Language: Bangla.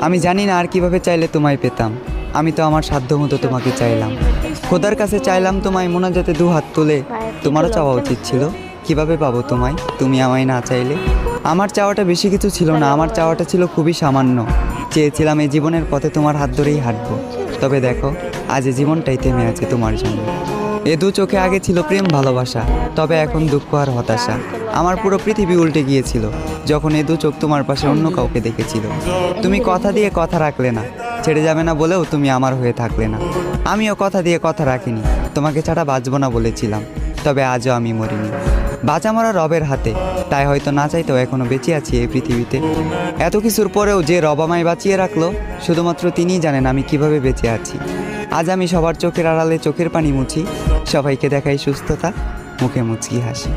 আমি জানি না আর কিভাবে চাইলে তোমায় পেতাম। আমি তো আমার সাধ্য মতো তোমাকে চাইলাম, খোদার কাছে চাইলাম তোমায় মোনাজাতে দু হাত তুলে। তোমারও চাওয়া উচিত ছিল, কিভাবে পাবো তোমায় তুমি আমায় না চাইলে। আমার চাওয়াটা বেশি কিছু ছিল না, আমার চাওয়াটা ছিল খুবই সামান্য। চেয়েছিলাম এই জীবনের পথে তোমার হাত ধরেই হাঁটবো। তবে দেখো, আজ এই জীবনটাই থেমে আছে তোমার জন্য। এ দু চোখে আগে ছিল প্রেম ভালোবাসা, তবে এখন দুঃখ আর হতাশা। আমার পুরো পৃথিবী উল্টে গিয়েছিল যখন এ দু চোখ তোমার পাশে অন্য কাউকে দেখেছিল। তুমি কথা দিয়ে কথা রাখলে না, ছেড়ে যাবে না বলেও তুমি আমার হয়ে থাকলে না। আমিও কথা দিয়ে কথা রাখিনি, তোমাকে ছাড়া বাঁচবো না বলেছিলাম। তবে আজও আমি মরিনি, বাঁচা মরা রবের হাতে। তাই হয়তো না চাইতেও এখনো বেঁচে আছি এই পৃথিবীতে। এত কিছুর পরেও যে রব আমায় বাঁচিয়ে রাখলো, শুধুমাত্র তিনিই জানেন আমি কিভাবে বেঁচে আছি। আজ আমি সবার চোখের আড়ালে চোখের পানি মুছি, সবাইকে দেখাই সুস্থতা, মুখে মুচকি হাসি।